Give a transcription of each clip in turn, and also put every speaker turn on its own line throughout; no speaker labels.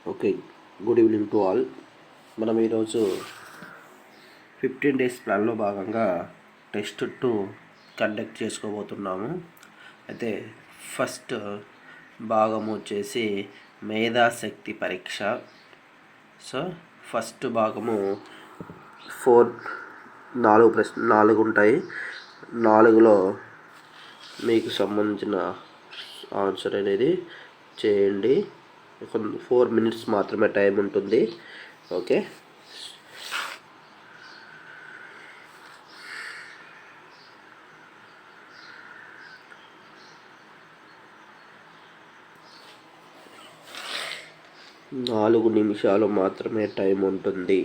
Okay, good evening to all. మనం ఈరోజు 15 days ప్లాన్లో భాగంగా టెస్ట్ 2 కండక్ట్ చేసుకోబోతున్నాము. అయితే ఫస్ట్ భాగం వచ్చేసి మేధాశక్తి పరీక్ష. సో ఫస్ట్ భాగము 4 ఉంటాయి. 4లో మీకు సంబంధించిన ఆన్సర్ అనేది చేయండి. 4 minutes మాత్రమే టైం ఉంటుంది. ఓకే, నాలుగు నిమిషాలు మాత్రమే టైం ఉంటుంది.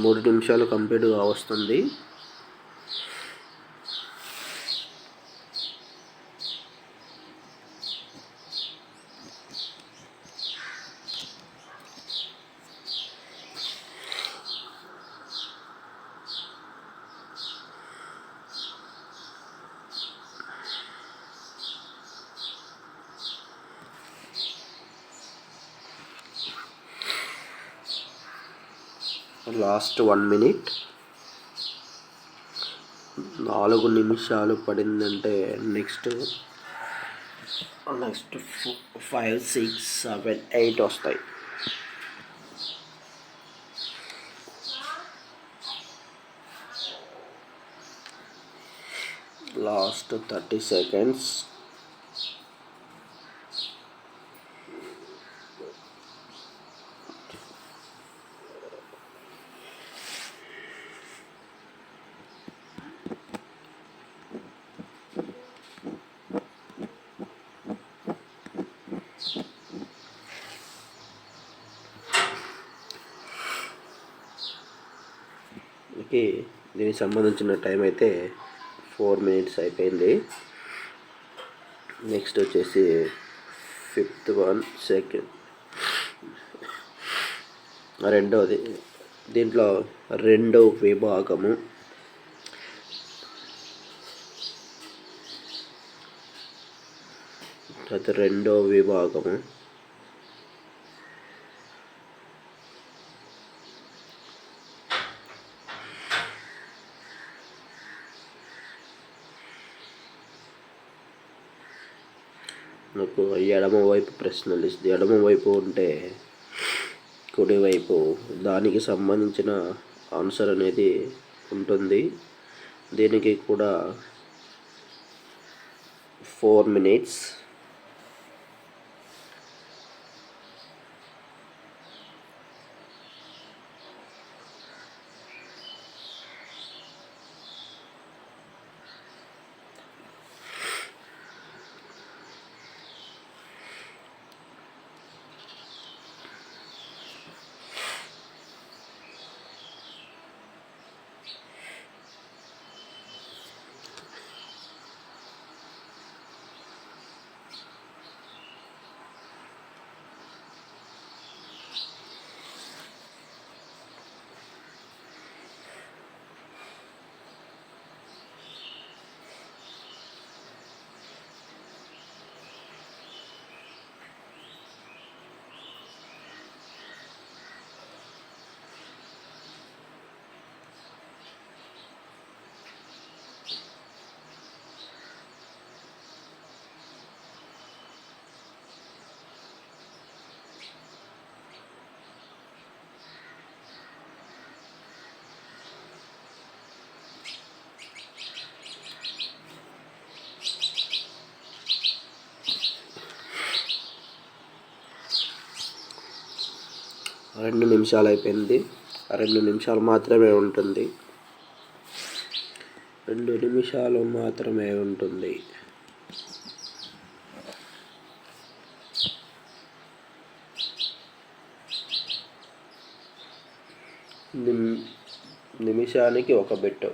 మూడు నిమిషాలు కంప్లీట్గా వస్తుంది. Last 1 minute. 4 నిమిషాలు పడిందంటే నెక్స్ట్ 5, 6, 7, 8 వస్తాయి. Last 30 seconds. ఓకే, దీనికి సంబంధించిన టైం అయితే 4 minutes అయిపోయింది. నెక్స్ట్ వచ్చేసి 5th one, రెండోది. దీంట్లో రెండో విభాగము నాకు ఎడమవైపు ప్రశ్నలు ఇస్తుంది. ఎడమవైపు ఉంటే కుడివైపు దానికి సంబంధించిన ఆన్సర్ అనేది ఉంటుంది. దీనికి కూడా 4 minutes. 2 నిమిషాలు అయిపోయింది. 2 నిమిషాలు మాత్రమే ఉంటుంది. 2 నిమిషాలు మాత్రమే ఉంటుంది. నిమిషానికి ఒక బిట్.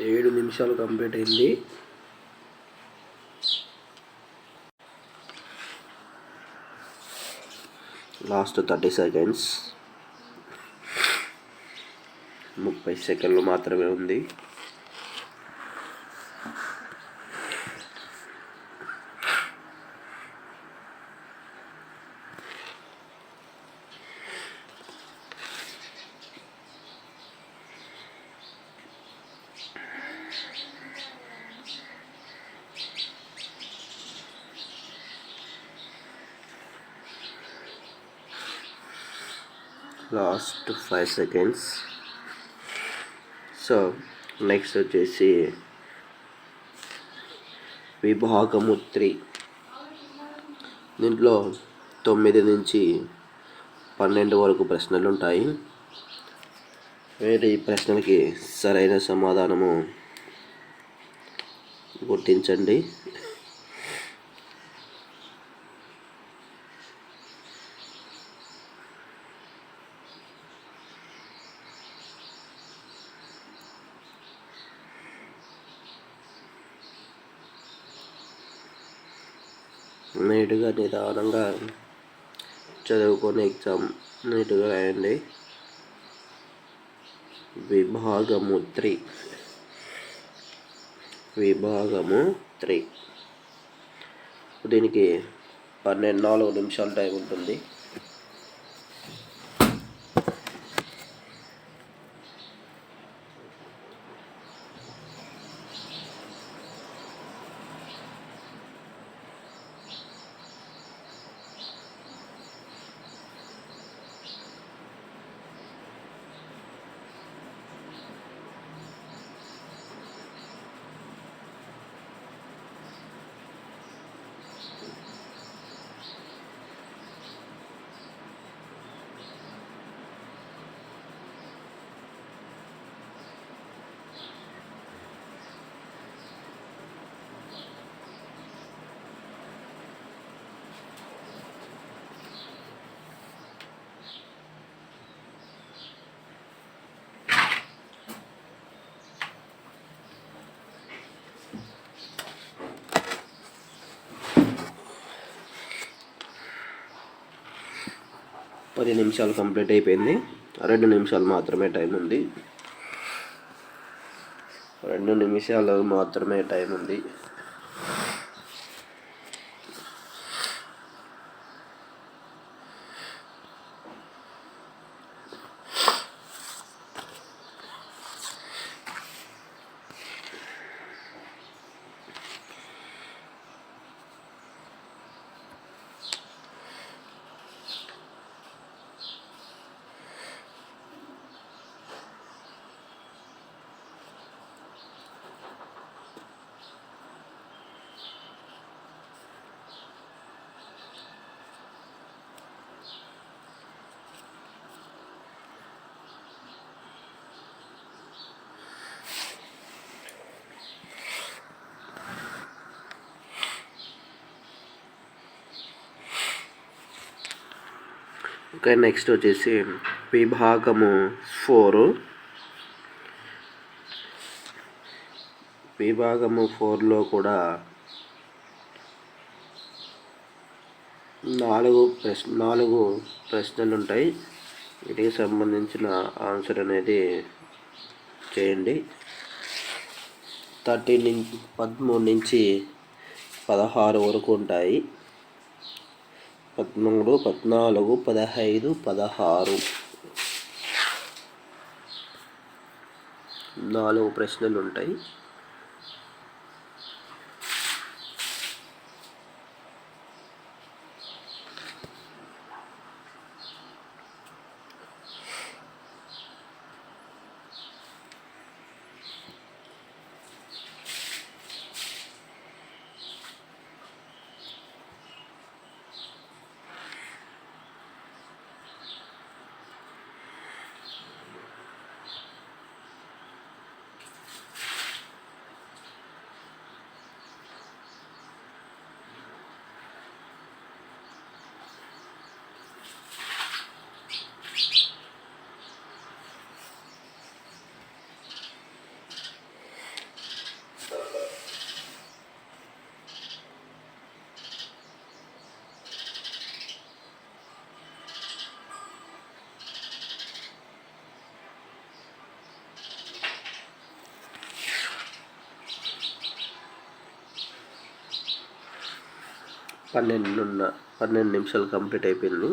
ఏడు నిమిషాలు కంప్లీట్ అయింది. లాస్ట్ 30 సెకండ్స్, 30 సెకండ్లు మాత్రమే ఉంది. Last 5 seconds. సో నెక్స్ట్ వచ్చేసి విభాగము 3. దీంట్లో 9 నుంచి 12 వరకు ప్రశ్నలు ఉంటాయి. ఈ ప్రశ్నలకి సరైన సమాధానము గుర్తించండి. నీట్గా నిదానంగా చదువుకొని ఎగ్జామ్ నీట్గా రాయండి. విభాగము 3. దీనికి 4 నిమిషాల టైం ఉంటుంది. పది నిమిషాలు కంప్లీట్ అయిపోయింది. 2 నిమిషాలు మాత్రమే టైం ఉంది. 2 నిమిషాలు మాత్రమే టైం ఉంది. ఓకే, నెక్స్ట్ వచ్చేసి విభాగము 4. విభాగము 4లో కూడా నాలుగు ప్రశ్నలు ఉంటాయి. వీటికి సంబంధించిన ఆన్సర్ అనేది చేయండి. 13 నుంచి 16 వరకు ఉంటాయి. 13, 14, 15, 16 4 ప్రశ్నలు ఉంటాయి. పన్నెండు నిమిషాలు కంప్లీట్ అయిపోయింది.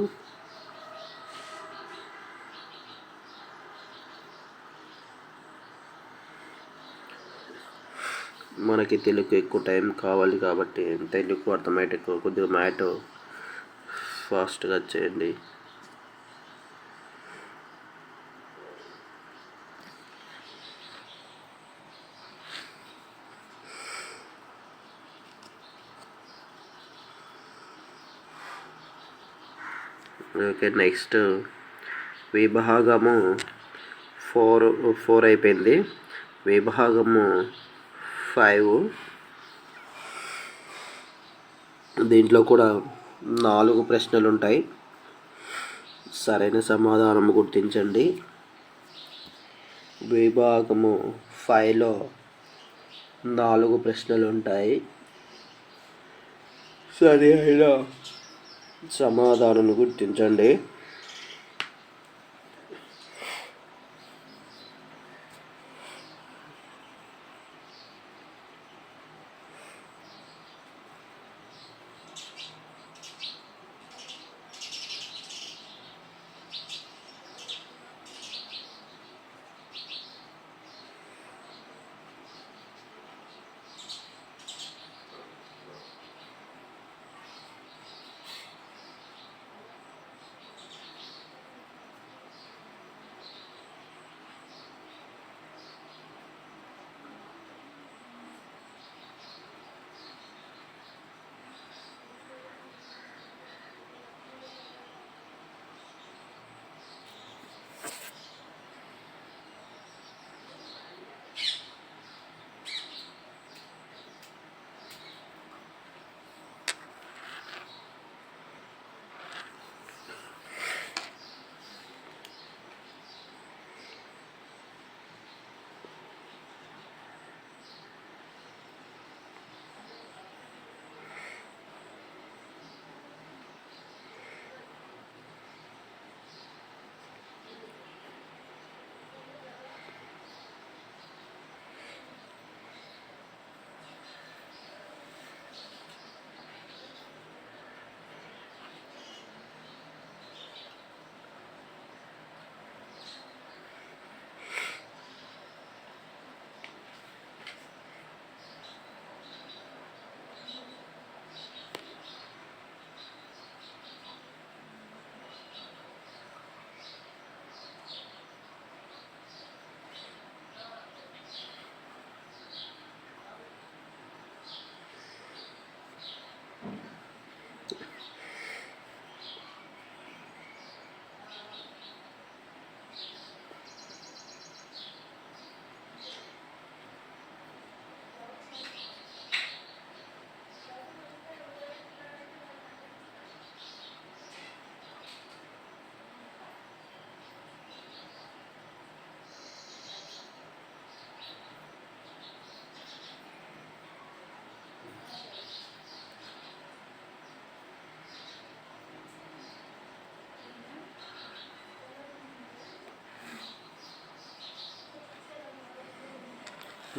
మనకి తెలుగు ఎక్కువ టైం కావాలి కాబట్టి తెలుగు అర్థమయ్యేట కొద్దిగా మ్యాట్ ఫాస్ట్గా చేయండి. ఓకే, నెక్స్ట్ విభాగము 4 అయిపోయింది. విభాగము 5, దీంట్లో కూడా 4 ప్రశ్నలు ఉంటాయి. సరైన సమాధానం గుర్తించండి. విభాగము 5లో 4 ప్రశ్నలు ఉంటాయి. సరైన సమాధానం గుర్తించండి.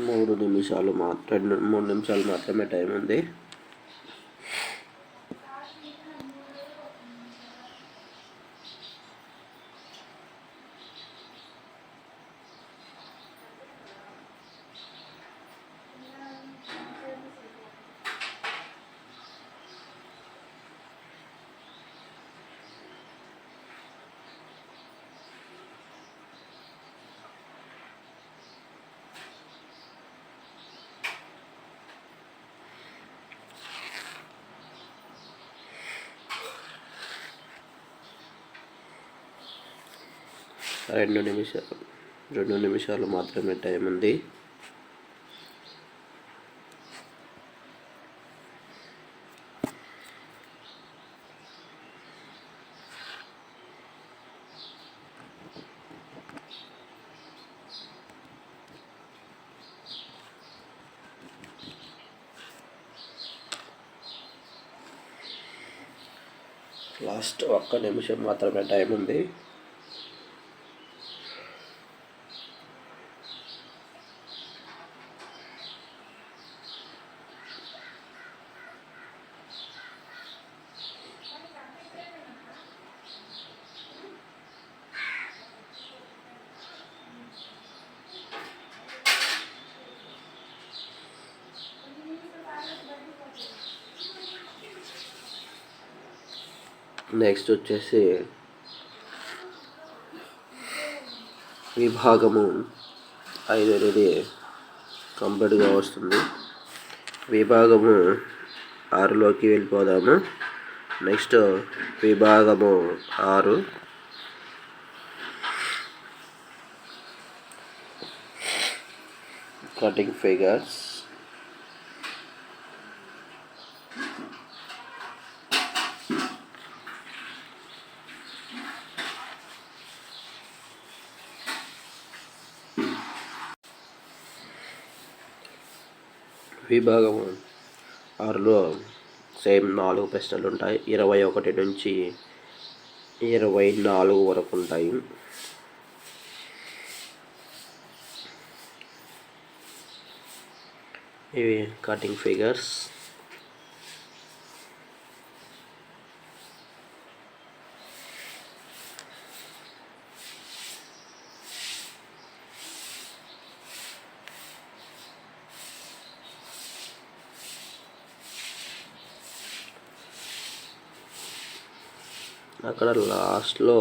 మూడు నిమిషాలు మాత్రమే టైం ఉంది. రెండు నిమిషాలు మాత్రమే టైం ఉంది. లాస్ట్ 1 నిమిషం మాత్రమే టైం ఉంది. నెక్స్ట్ వచ్చేసి విభాగము 5 అనేది కంప్లీట్గా వస్తుంది. విభాగము 6లోకి వెళ్ళిపోదాము. నెక్స్ట్ విభాగము 6 కటింగ్ ఫిగర్స్. విభాగం 6లో సేమ్ 4 ప్రశ్నలు ఉంటాయి. 21 నుంచి 24 వరకు ఉంటాయి. ఇవి కటింగ్ ఫిగర్స్. అక్కడ లాస్ట్లో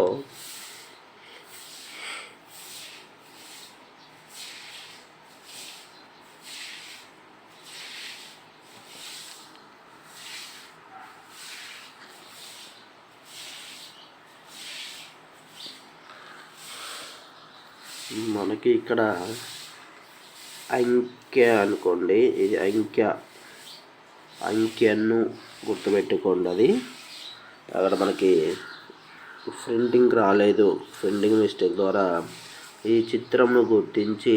మనకి ఇక్కడ అంకె అనుకోండి, ఇది అంకెను గుర్తుపెట్టుకోండి. అది అక్కడ మనకి ప్రింటింగ్ రాలేదు. ప్రింటింగ్ మిస్టేక్ ద్వారా ఈ చిత్రంను గుర్తించి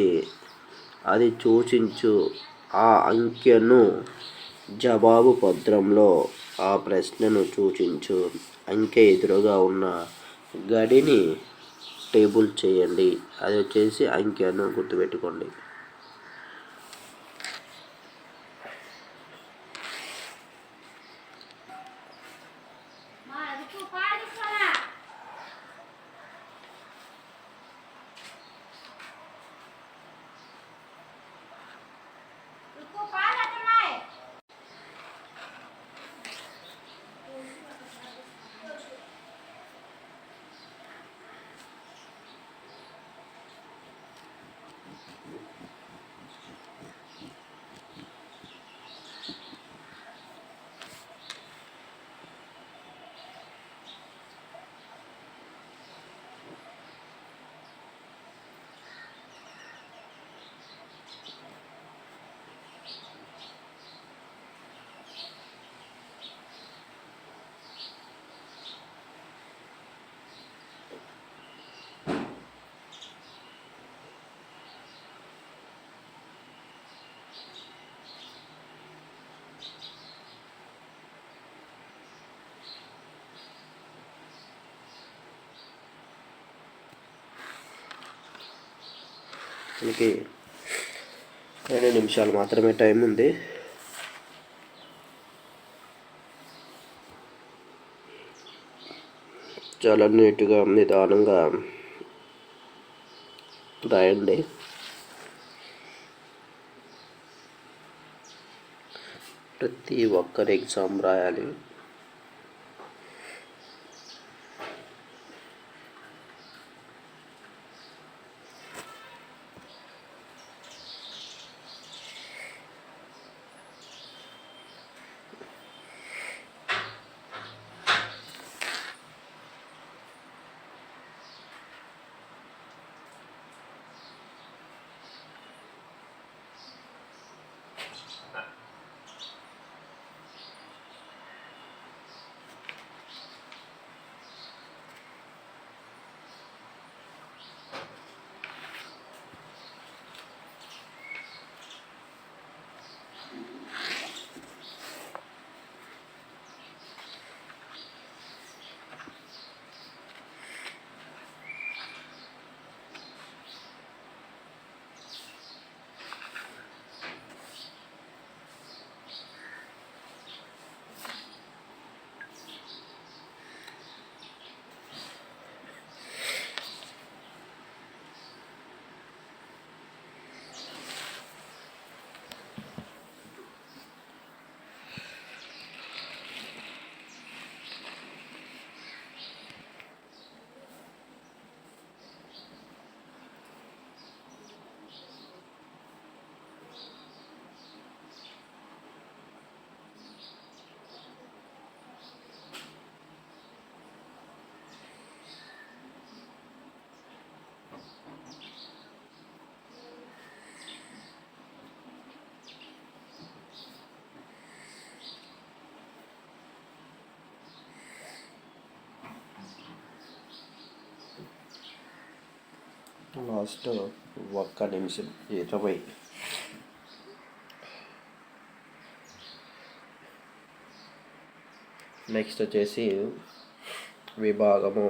అది సూచించు ఆ అంకెను జవాబు పత్రంలో ఆ ప్రశ్నను సూచించు అంకె ఎదురుగా ఉన్న గడిని టేబుల్ చేయండి. అది వచ్చేసి అంకెను గుర్తుపెట్టుకోండి. మనకి 2 నిమిషాలు మాత్రమే టైం ఉంది. చాలా నీట్గా నిదానంగా రాయండి. ప్రతి ఒక్కరు ఎగ్జామ్ రాయాలి. లాస్ట్ 1 నిమిషం 20. నెక్స్ట్ వచ్చేసి విభాగము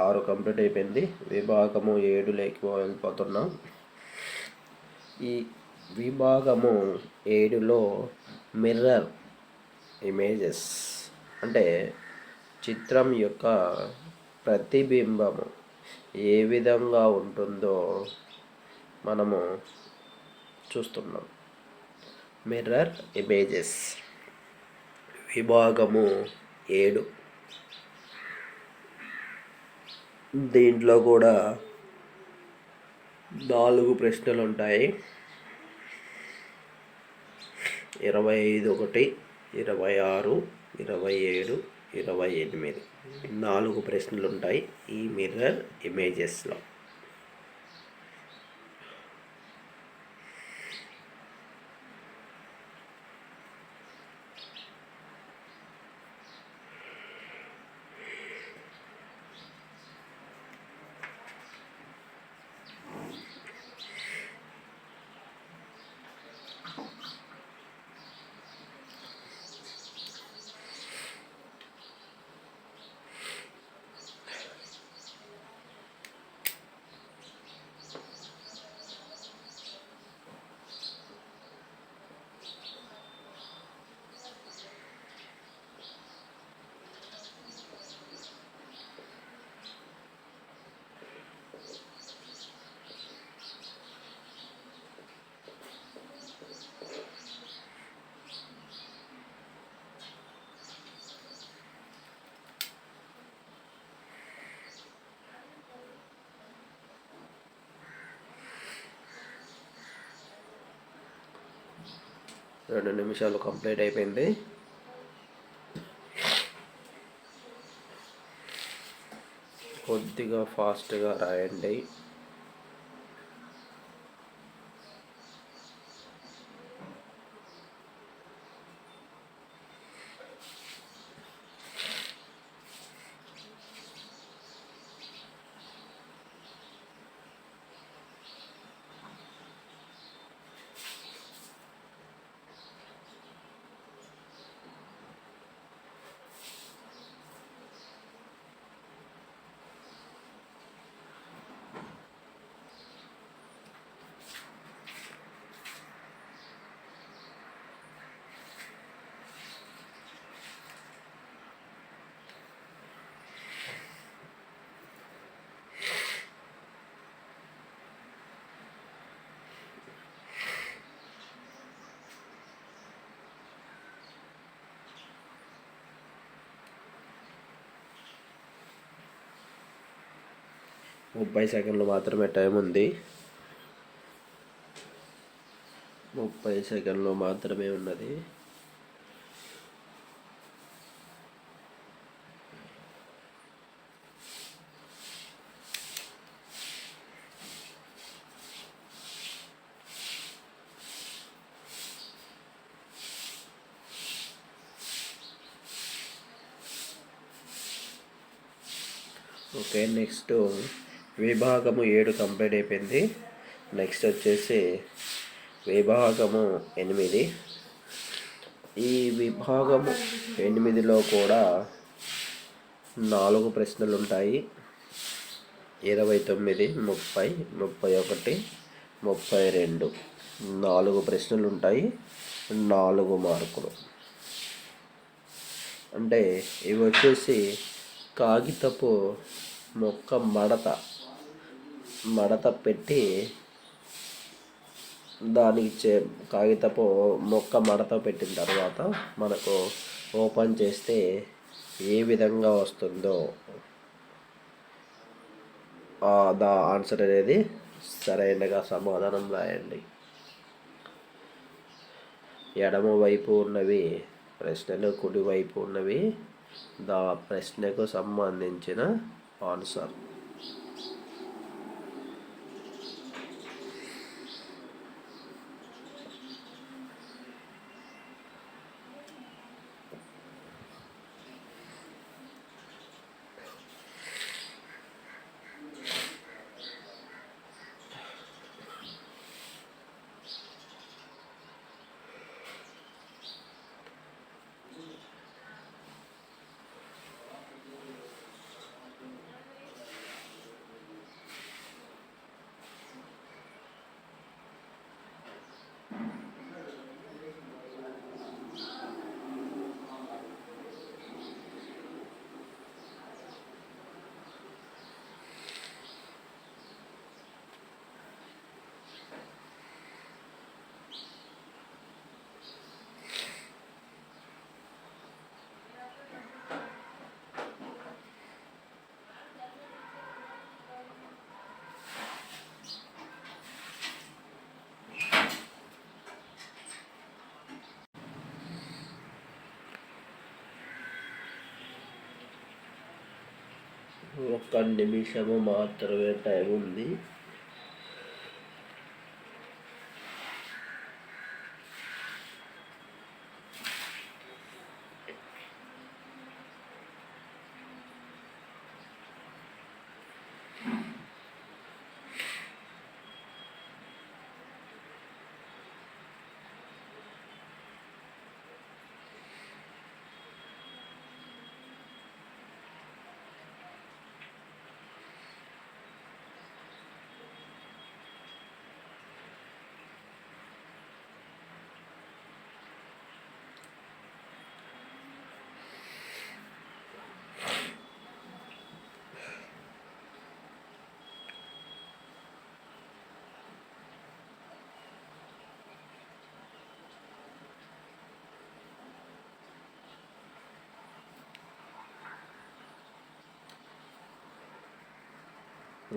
6 కంప్లీట్ అయిపోయింది. విభాగము 7లోకి వెళ్ళిపోతున్నాం. ఈ విభాగము 7లో మిర్రర్ ఇమేజెస్ అంటే చిత్రం యొక్క ప్రతిబింబము ఏ విధంగా ఉంటుందో మనము చూస్తున్నాం. మిర్రర్ ఇమేజెస్ విభాగము 7. దీంట్లో కూడా 4 ప్రశ్నలు ఉంటాయి. 25, 1, 26, 27, 28 4 ప్రశ్నలు ఉంటాయి ఈ మిర్రర్ ఇమేజెస్లో. రెండు నిమిషాలు కంప్లీట్ అయిపోయింది. కొద్దిగా ఫాస్ట్గా రాయండి. 30 సెకండ్లు మాత్రమే టైం ఉంది. 30 సెకండ్లు మాత్రమే ఉన్నది. ఓకే, నెక్స్ట్ విభాగము 7 కంప్లీట్ అయిపోయింది. నెక్స్ట్ వచ్చేసి విభాగము 8. ఈ విభాగము 8లో కూడా 4 ప్రశ్నలు ఉంటాయి. 29, 30, 31, 32 4 ప్రశ్నలు ఉంటాయి. 4 మార్కులు. అంటే ఇవి వచ్చేసి కాగితపు మొక్క మడత పెట్టి దానికి కాగితపు మొక్క మడత పెట్టిన తర్వాత మనకు ఓపెన్ చేస్తే ఏ విధంగా వస్తుందో ఆన్సర్ అనేది సరైనగా సమాధానం రాయండి. ఎడమ వైపు ఉన్నవి ప్రశ్నలు, కుడివైపు ఉన్నవి ప్రశ్నకు సంబంధించిన ఆన్సర్. ఒక్క నిమిషము మాత్రమే టైం ఉంది.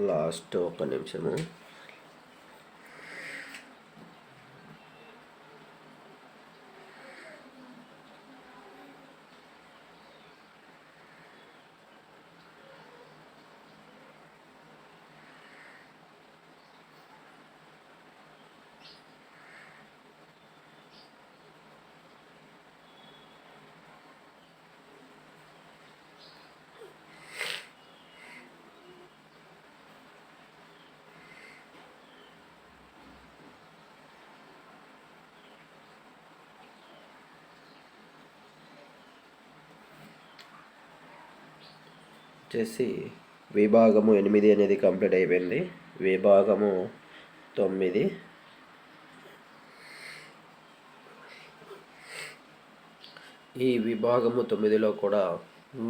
లాస్ట్ ఒక నిమిషము. వచ్చేసి విభాగము 8 అనేది కంప్లీట్ అయిపోయింది. విభాగము 9. ఈ విభాగము 9లో కూడా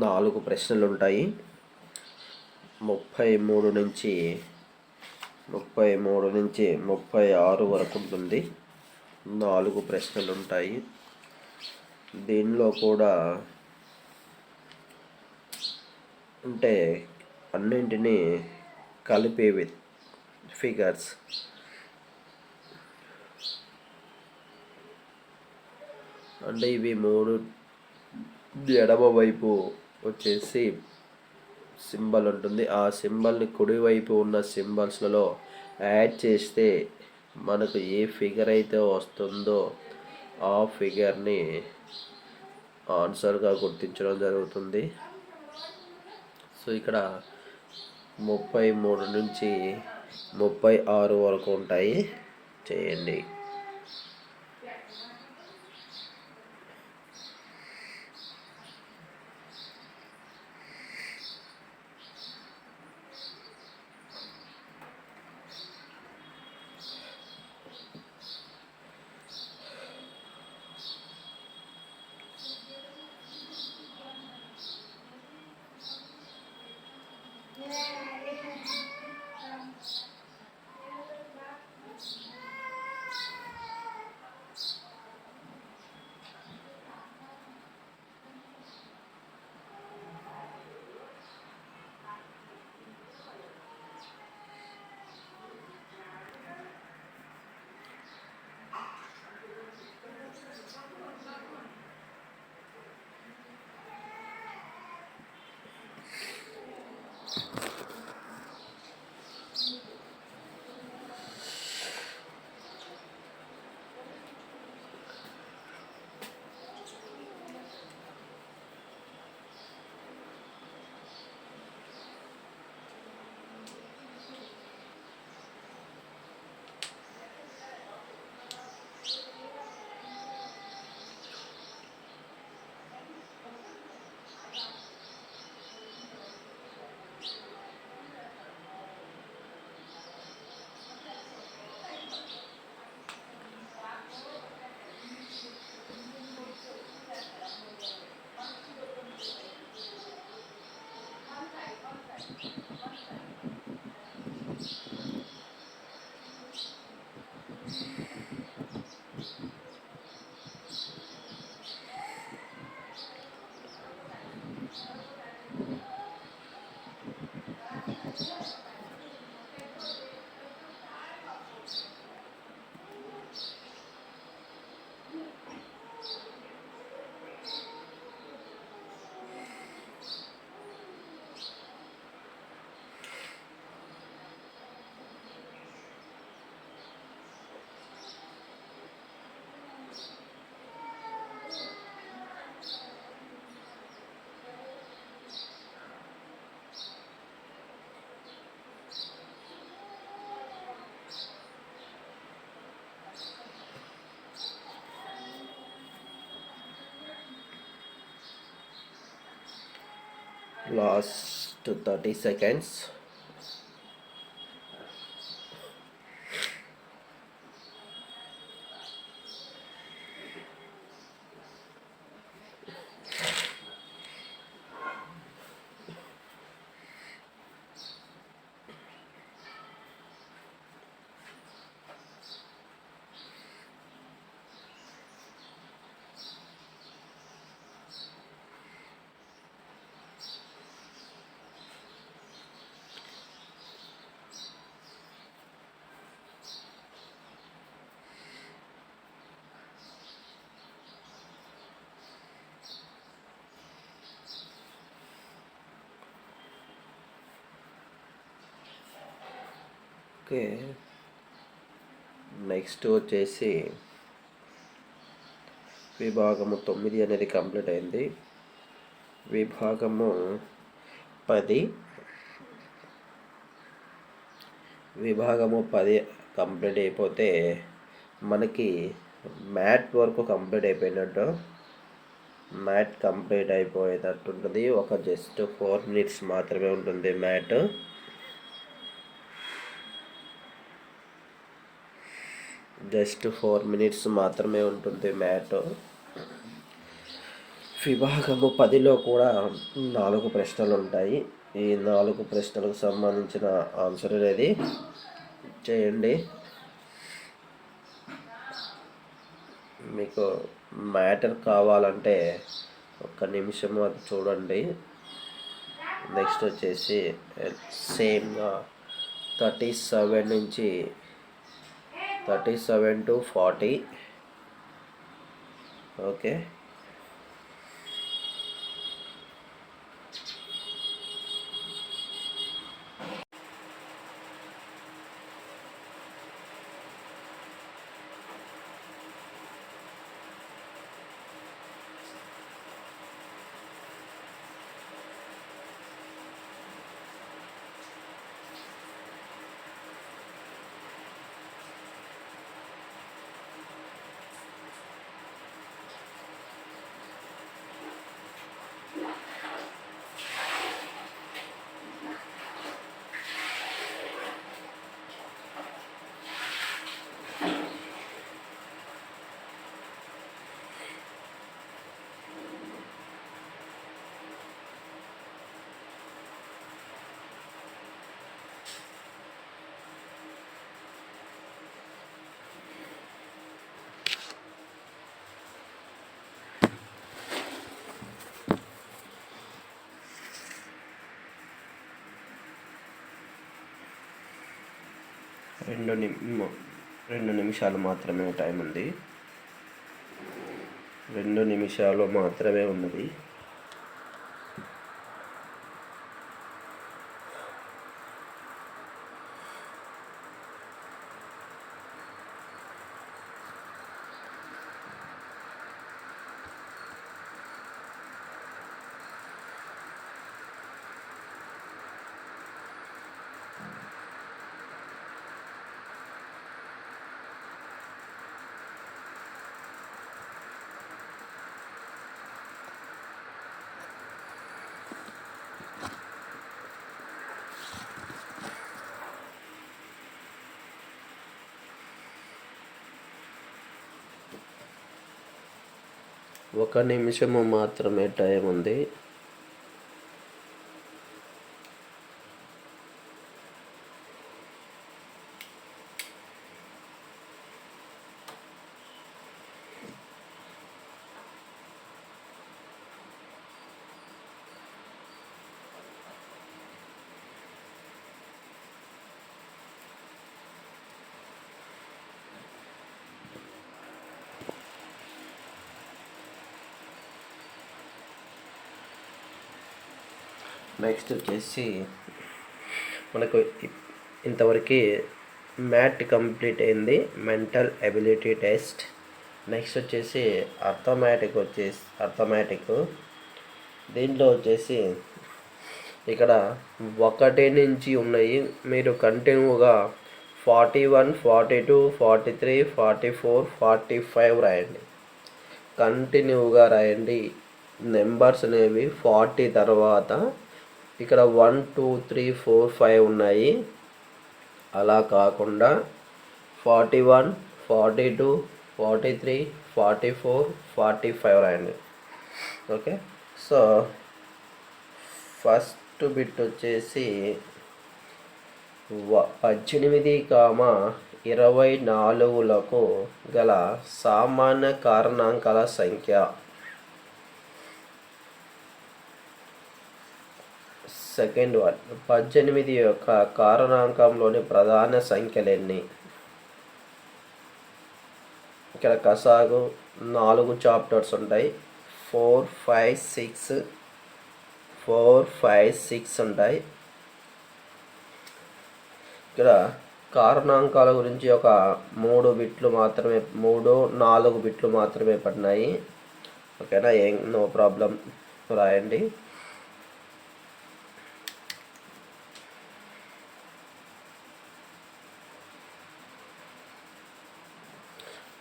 4 ప్రశ్నలు ఉంటాయి. 33 నుంచి 36 వరకు ఉంటుంది. 4 ప్రశ్నలు ఉంటాయి. దీనిలో కూడా అంటే అన్నింటినీ కలిపి విత్ ఫిగర్స్. అంటే ఇవి 3 ఎడమ వైపు వచ్చేసి సింబల్ ఉంటుంది. ఆ సింబల్ని కుడివైపు ఉన్న సింబల్స్లలో యాడ్ చేస్తే మనకు ఏ ఫిగర్ అయితే వస్తుందో ఆ ఫిగర్ని ఆన్సర్గా గుర్తించడం జరుగుతుంది. సో ఇక్కడ 33 నుంచి 36 వరకు ఉంటాయి. చేయండి. Last 30 seconds. ఓకే, నెక్స్ట్ వచ్చేసి విభాగము 9 అనేది కంప్లీట్ అయింది. విభాగము 10 కంప్లీట్ అయిపోతే మనకి మ్యాట్ వర్క్ కంప్లీట్ అయిపోయినట్టు. మ్యాట్ కంప్లీట్ అయిపోయేటట్టు ఉంటుంది. ఒక జస్ట్ 4 minutes మాత్రమే ఉంటుంది మ్యాట్. జస్ట్ 4 minutes మాత్రమే ఉంటుంది మ్యాట్. విభాగము 10లో కూడా 4 ప్రశ్నలు ఉంటాయి. ఈ 4 ప్రశ్నలకు సంబంధించిన ఆన్సర్ అనేది చేయండి. మీకు మ్యాటర్ కావాలంటే ఒక్క నిమిషం అది చూడండి. నెక్స్ట్ వచ్చేసి సేమ్గా 37 నుంచి 37 to 40. ఓకే. రెండు నిమిషాలు మాత్రమే టైం ఉంది. 2 నిమిషాలు మాత్రమే ఉన్నది. ఒక నిమిషము మాత్రమే టైం ఉంది. నెక్స్ట్ వచ్చేసి మనకు ఇంతవరకు మ్యాట్ కంప్లీట్ అయింది, మెంటల్ ఎబిలిటీ టెస్ట్. నెక్స్ట్ వచ్చేసి అర్థమెటిక్. దీంట్లో వచ్చేసి ఇక్కడ 1 నుంచి ఉన్నాయి. మీరు కంటిన్యూగా 41, 42, 43, 44, 45 రాయండి. కంటిన్యూగా రాయండి. నెంబర్స్ అనేవి 40 తర్వాత ఇక్కడ 1, 2, 3, 4, 5 ఉన్నాయి. అలా కాకుండా 41, 42, 43, 44, 45 రాయండి. ఓకే. సో ఫస్ట్ బిట్ వచ్చేసి 18,24లకు గల సామాన్య కారణాంకాల సంఖ్య. సెకండ్ వన్, 18 యొక్క కారణాంకంలోని ప్రధాన సంఖ్యలు ఎన్ని? ఇక్కడ కసాగు 4 చాప్టర్స్ ఉంటాయి. 4, 5, 6 ఉంటాయి. ఇక్కడ కారణాంకాల గురించి ఒక 4 బిట్లు మాత్రమే పడినాయి. ఓకేనా, నో ప్రాబ్లం, రాయండి.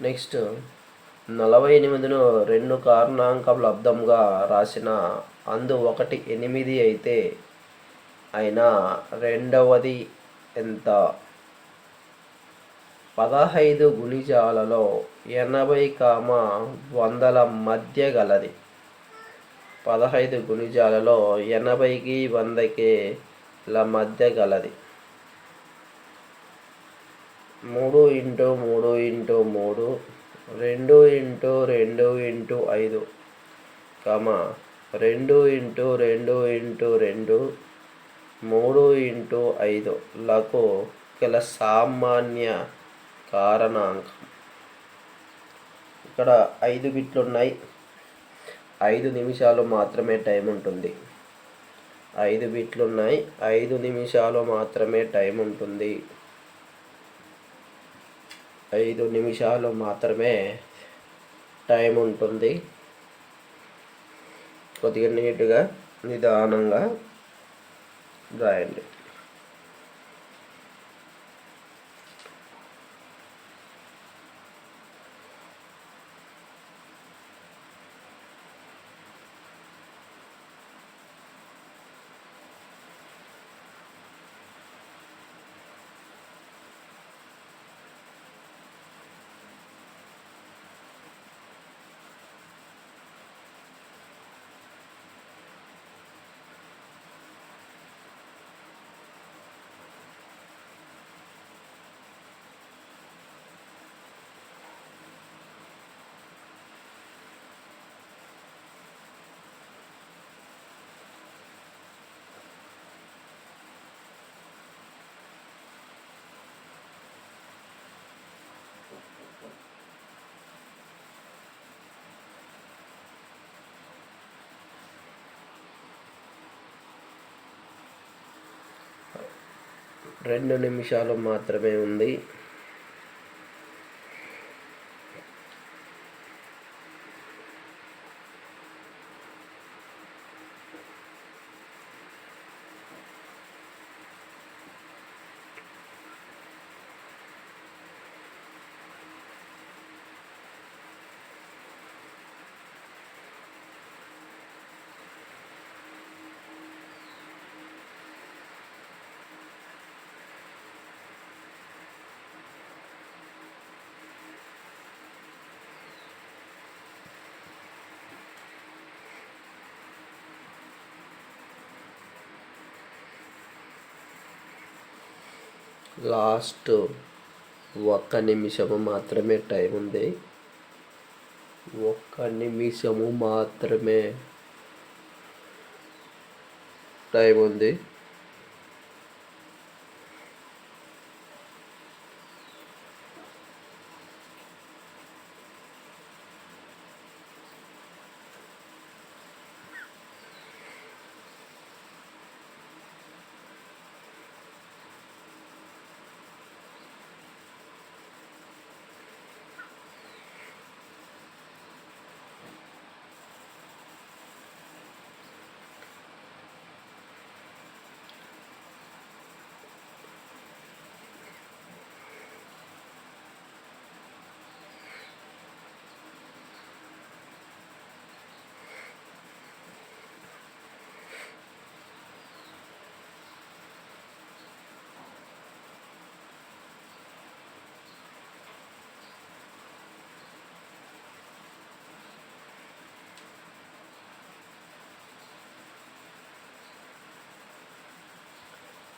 నెక్స్ట్ 48ను 2 కారణాంకం లబ్ధంగా రాసిన అందు ఒకటి 8 అయితే అయినా రెండవది ఎంత? 15 గుణిజాలలో 80, 100 మధ్య గలది. 15 గుణిజాలలో 80కి 100కి మధ్య గలది. 3 × 3 × 3, 2 × 2 × 5, 2 × 2 × 2, 3 × 5 లకు గల సామాన్య కారణాంకం. ఇక్కడ 5 బిట్లు ఉన్నాయి. 5 నిమిషాలు మాత్రమే టైం ఉంటుంది. 5 బిట్లు ఉన్నాయి. 5 నిమిషాలు మాత్రమే టైం ఉంటుంది. 5 నిమిషాలు మాత్రమే టైం ఉంటుంది. కొద్దిగా నీట్గా నిదానంగా రాయండి. రెండు నిమిషాలు మాత్రమే ఉంది. లాస్ట్ 1 నిమిషము మాత్రమే టైం ఉంది. 1 నిమిషము మాత్రమే టైం ఉంది.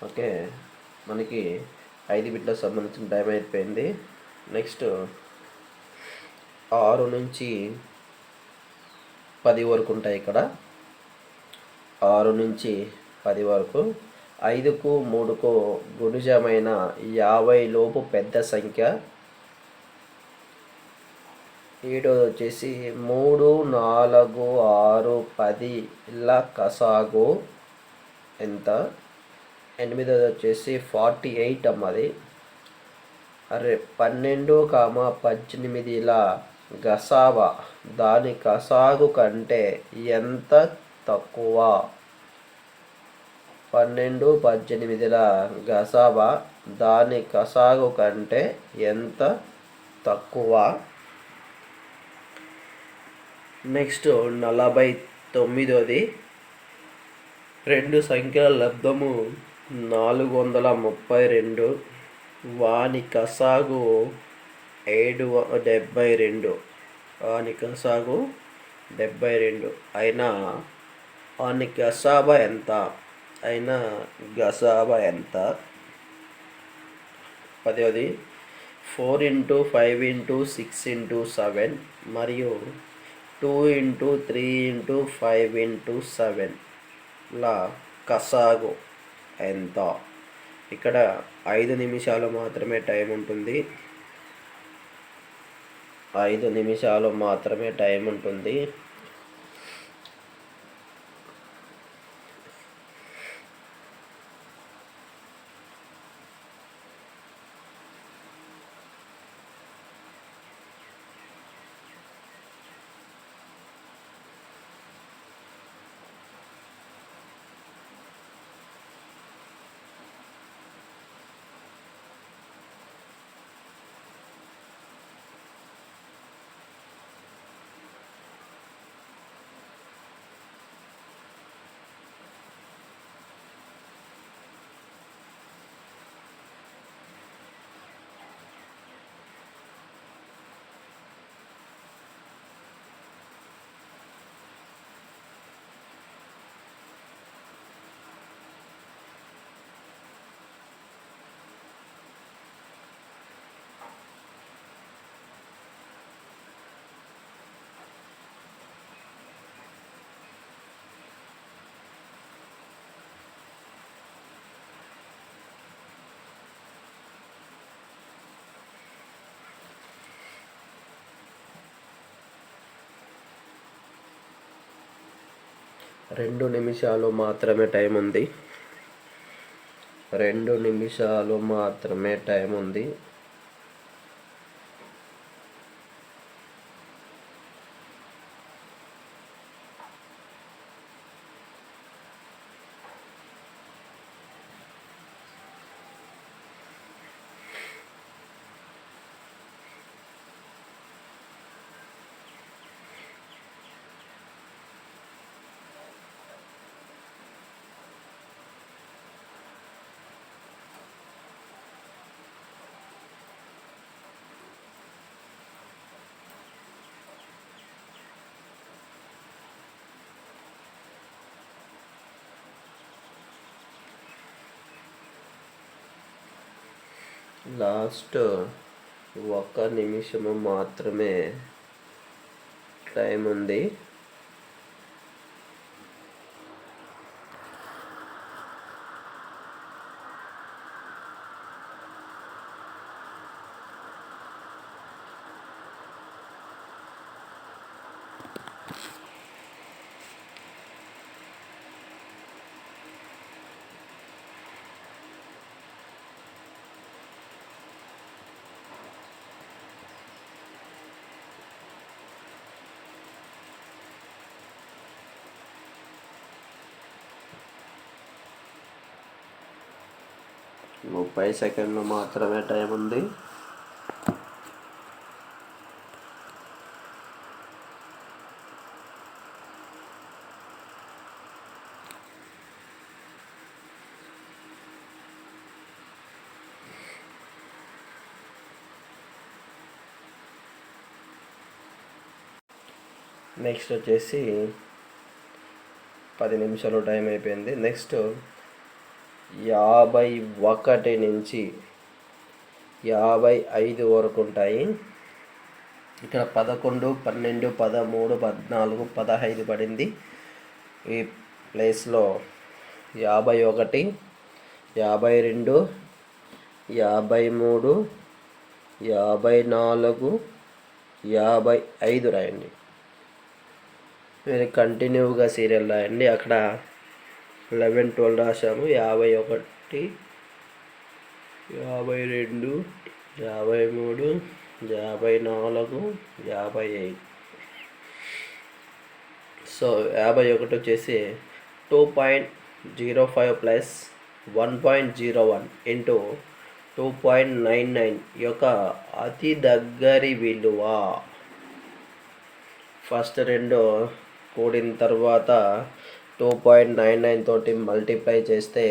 ఓకే, మనకి 5 బిట్లకు సంబంధించిన టైం అయిపోయింది. నెక్స్ట్ 6 నుంచి 10 వరకు ఉంటాయి. ఇక్కడ 6 నుంచి 10 వరకు 5కు 3కు గుణిజమైన 50 లోపు పెద్ద సంఖ్య. 7 వచ్చేసి 3, 4, 6, 10 ఇలా కసాగు ఎంత. 8 వచ్చేసి 48 అమ్మది. 12, 18 ఇలా గసాబా దాని కసాగు కంటే ఎంత తక్కువ. 12, 18 గసాబా దాని కసాగు కంటే ఎంత తక్కువ. నెక్స్ట్ 49ది. 2 సంఖ్యల లబ్ధము 432. వాని కసాగు 72. వాని కసాగు 72 అయినా వాని గసాబా ఎంత. అయినా గసాబా ఎంత. 10ది 4 × 5 × 6 × 7 మరియు 2 × 3 × 5 × 7 ల కసాగు ఎంత? ఇక్కడ 5 నిమిషాలు మాత్రమే టైం ఉంటుంది. 5 నిమిషాలు మాత్రమే టైం ఉంటుంది. రెండు నిమిషాలు మాత్రమే టైం ఉంది. 2 నిమిషాలు మాత్రమే టైం ఉంది. లాస్ట్ 1 నిమిషము మాత్రమే టైం ఉంది. ముప్పై సెకండ్లు మాత్రమే టైం ఉంది. నెక్స్ట్ వచ్చేసి 10 నిమిషాలు టైం అయిపోయింది. నెక్స్ట్ 51 నుంచి 55 వరకు ఉంటాయి. ఇక్కడ 11, 12, 13, 14, 15 పడింది. ఈ ప్లేస్లో 51, 52, 53, 54, 55 రాయండి. మీరు కంటిన్యూగా సీరియల్ రాయండి. అక్కడ 11, 12 రాసాము. 51, 52, 53, 54, 55. సో 51 వచ్చేసి 2.05 ప్లస్ 1.01 ఇంటూ 2.99 యొక్క అతి దగ్గరి విలువ. ఫస్ట్ 2 కూడిన తర్వాత 2.99 తోటి మల్టిప్లై చేస్తే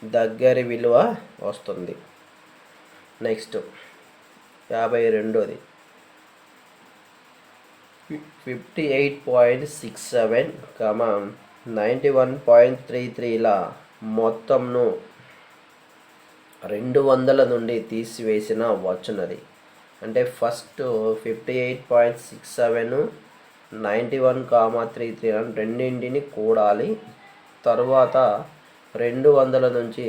దగ్గరి విలువ వస్తుంది. నెక్స్ట్ 52ది 58.67, 91.33ల మొత్తంను 200 నుండి తీసివేసిన వచ్చున్నది. అంటే ఫస్ట్ 58.67, 91.33 రెండింటిని కూడాలి. తర్వాత 200 నుంచి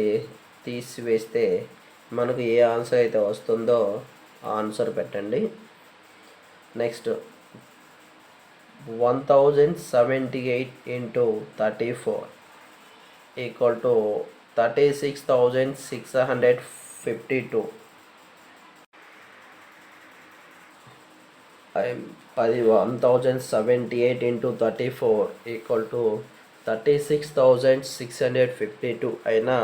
తీసివేస్తే మనకు ఏ ఆన్సర్ అయితే వస్తుందో ఆన్సర్ పెట్టండి. Next 1078 into 34 equal to 36,652. అది 1078 into 34 equal to 36,652 అయినా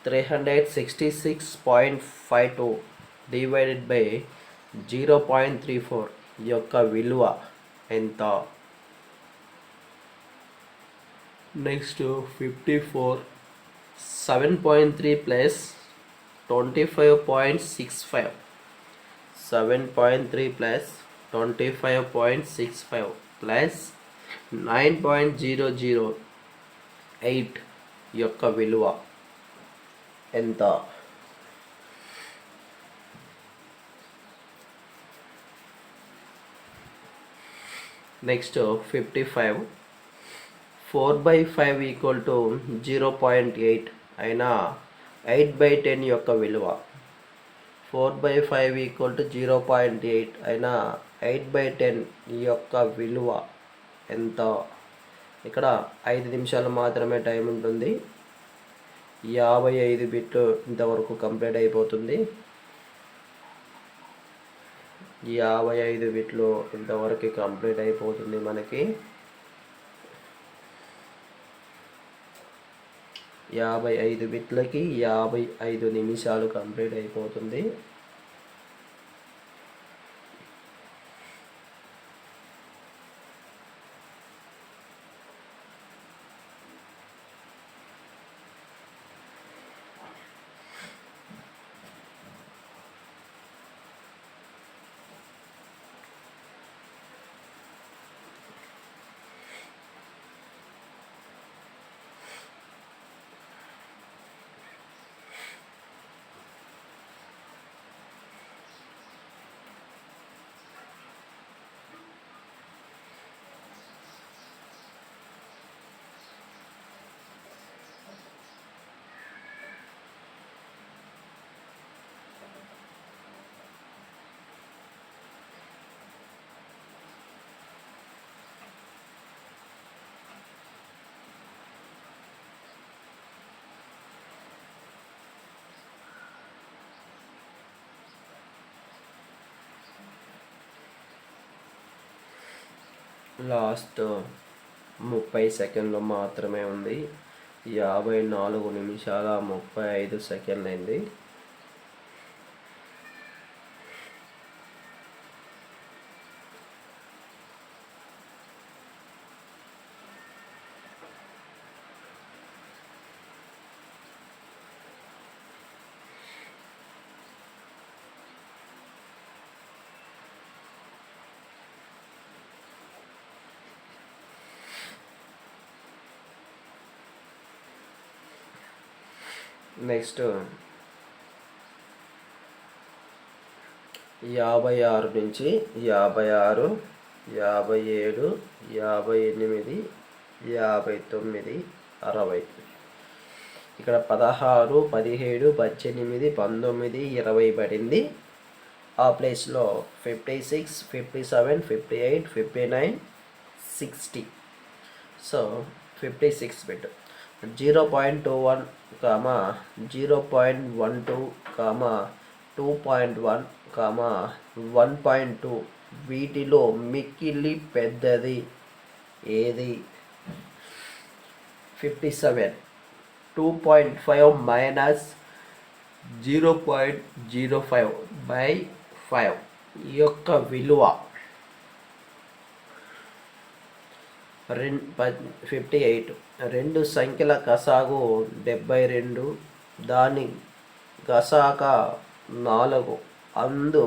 366.52 divided by 0.34 యొక్క విలువ ఎంత? నెక్స్ట్ 54 7.3 ప్లస్ 25.65 7.3 ప్లస్ 25.65 ప్లస్ 9.008 యొక్క విలువ ఎంత? నెక్స్ట్ 55 4/5 ఈక్వల్ టు 0.8 అయినా 8/10 యొక్క విలువ 4/5 ఈక్వల్ టు 0.8 అయినా 8/10 యొక్క విలువ ఎంత? ఇక్కడ 5 నిమిషాలు మాత్రమే టైం ఉంటుంది. 55 బిట్లు ఇంతవరకు కంప్లీట్ అయిపోతుంది. 55 బిట్లు ఇంతవరకు కంప్లీట్ అయిపోతుంది మనకి. 55 బిట్లకి 55 నిమిషాలు కంప్లీట్ అయిపోతుంది. లాస్ట్ 30 సెకండ్లు మాత్రమే ఉంది. 54 నిమిషాల 35 సెకండ్లు అయింది. నెక్స్ట్ 56 నుంచి 56, 57, 58, 59, 60. ఇక్కడ 16, 17, 18, 19, 20 పడింది. ఆ ప్లేస్లో 56, 57, 58, 59, 60. సో 56 పెట్టు. 0.21, 0.12, 2.1, 1.2 వీటిలో మిక్కిలి పెద్దది ఏది? 57 2.5 మైనస్ 0.05/5 యొక్క విలువ 58. రెండు సంఖ్యల గసాగు 72, దాని గసాక 4, అందు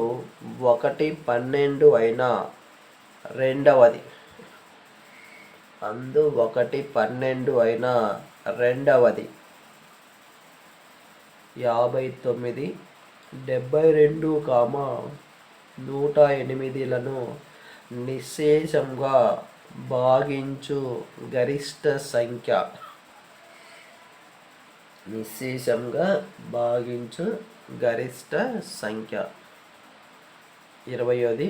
ఒకటి 12 అయినా రెండవది 59, 59, 72, 108లను నిశ్శేషంగా భాగించు గరిష్ట సంఖ్య నిశ్శేషంగా భాగించు గరిష్ట సంఖ్య 20ది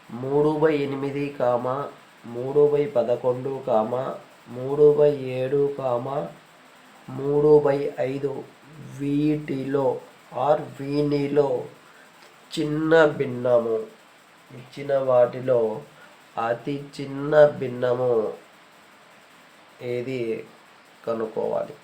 3/8, 3/11, 3/7, 3/5 వీనిలో చిన్న భిన్నము. ఇచ్చిన వాటిలో అతి చిన్న భిన్నము ఏది కనుక్కోవాలి.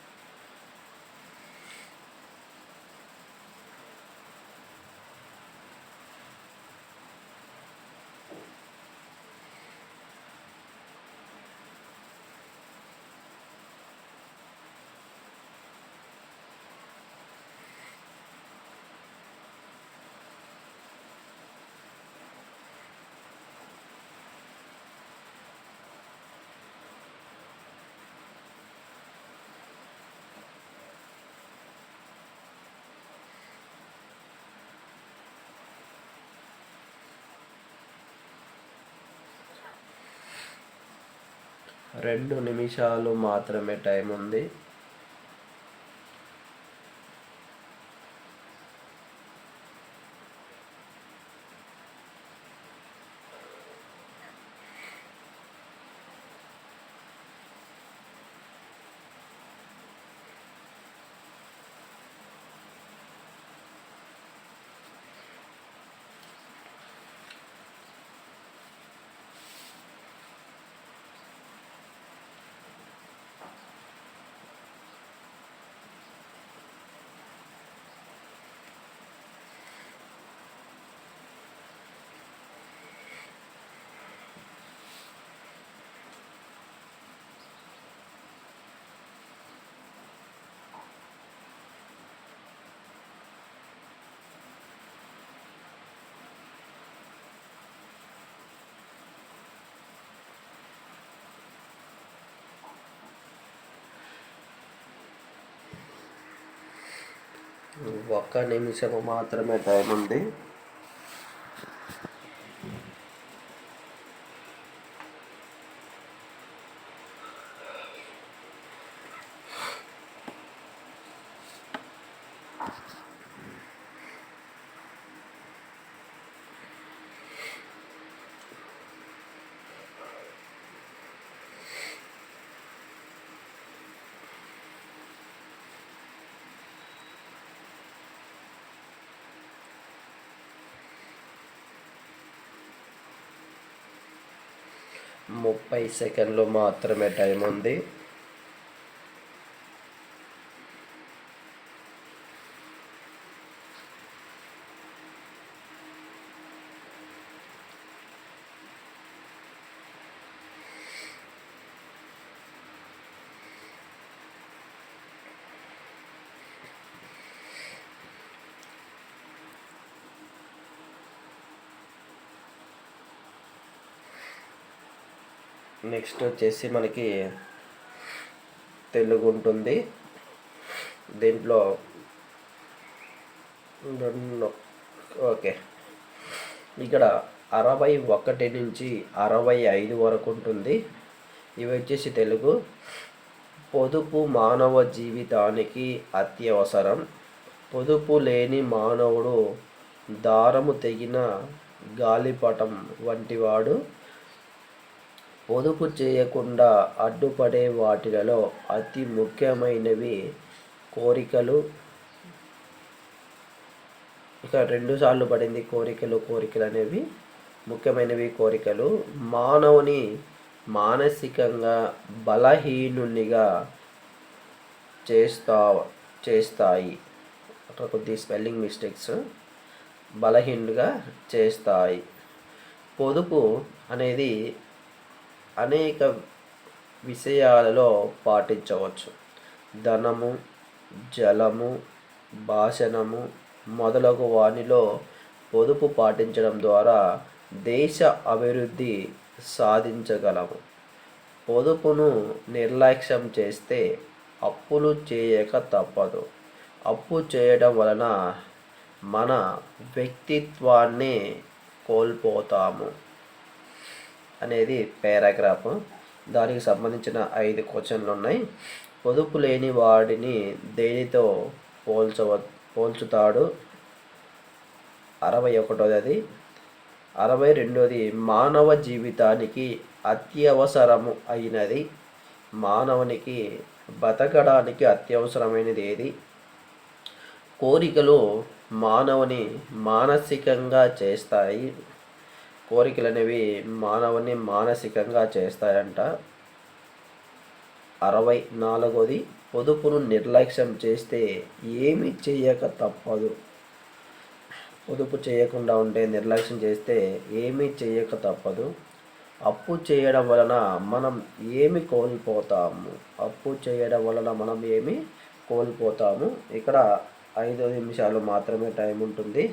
రెండు నిమిషాలు మాత్రమే టైం ఉంది. ఒక్క నిమిషము మాత్రమే టైం ఉంది. ముప్పై సెకండ్లు మాత్రమే టైం ఉంది. నెక్స్ట్ వచ్చేసి మనకి తెలుగు ఉంటుంది. దీంట్లో ఓకే, ఇక్కడ 61 నుంచి 65 వరకు ఉంటుంది. ఇవి వచ్చేసి తెలుగు. పొదుపు మానవ జీవితానికి అత్యవసరం. పొదుపు లేని మానవుడు దారము తెగిన గాలిపటం వంటివాడు. పొదుపు చేయకుండా అడ్డుపడే వాటిలలో అతి ముఖ్యమైనవి కోరికలు. ఇక 2 సార్లు పడింది కోరికలు అనేవి ముఖ్యమైనవి. కోరికలు మానవుని మానసికంగా బలహీనునిగా చేస్తాయి. అక్కడ కొద్ది స్పెల్లింగ్ మిస్టేక్స్. బలహీనుగా చేస్తాయి. పొదుపు అనేది అనేక విషయాలలో పాటించవచ్చు. ధనము, జలము, భాషణము మొదలగు వానిలో పొదుపు పాటించడం ద్వారా దేశ అభివృద్ధి సాధించగలము. పొదుపును నిర్లక్ష్యం చేస్తే అప్పులు చేయక తప్పదు. అప్పు చేయడం వలన మన వ్యక్తిత్వాన్ని కోల్పోతాము అనేది పారాగ్రాఫ్. దానికి సంబంధించిన 5 క్వశ్చన్లు ఉన్నాయి. పొదుపు లేని వాడిని దేనితో పోల్చుతాడు? 61. 62. మానవ జీవితానికి అత్యవసరము అయినది. మానవునికి బతకడానికి అత్యవసరమైనది ఏది? కోరికలు మానవుని మానసికంగా చేస్తాయి. కోరికలు అనేవి మానవుని మానసికంగా చేస్తాయంట. 64. పొదుపును నిర్లక్ష్యం చేస్తే ఏమి చేయక తప్పదు? పొదుపు చేయకుండా ఉంటే, నిర్లక్ష్యం చేస్తే ఏమీ చేయక తప్పదు. అప్పు చేయడం వలన మనం ఏమి కోల్పోతాము? అప్పు చేయడం వలన మనం ఏమి కోల్పోతాము? ఇక్కడ 5 నిమిషాలు మాత్రమే టైం ఉంటుంది.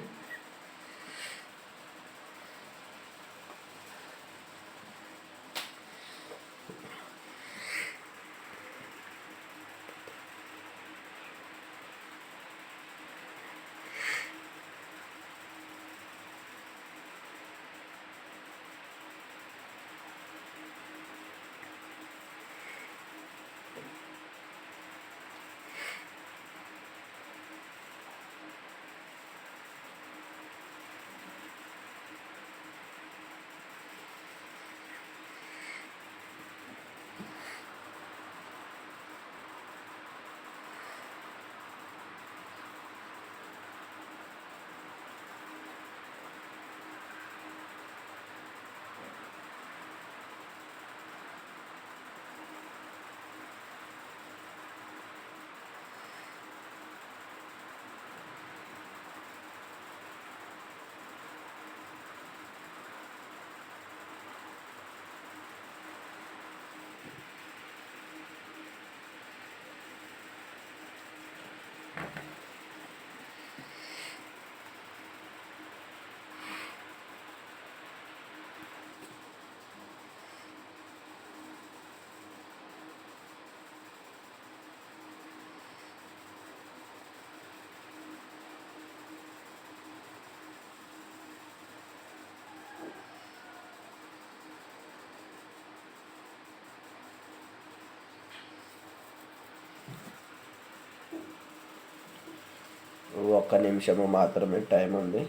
ఒక్క నిమిషము మాత్రమే టైం ఉంది.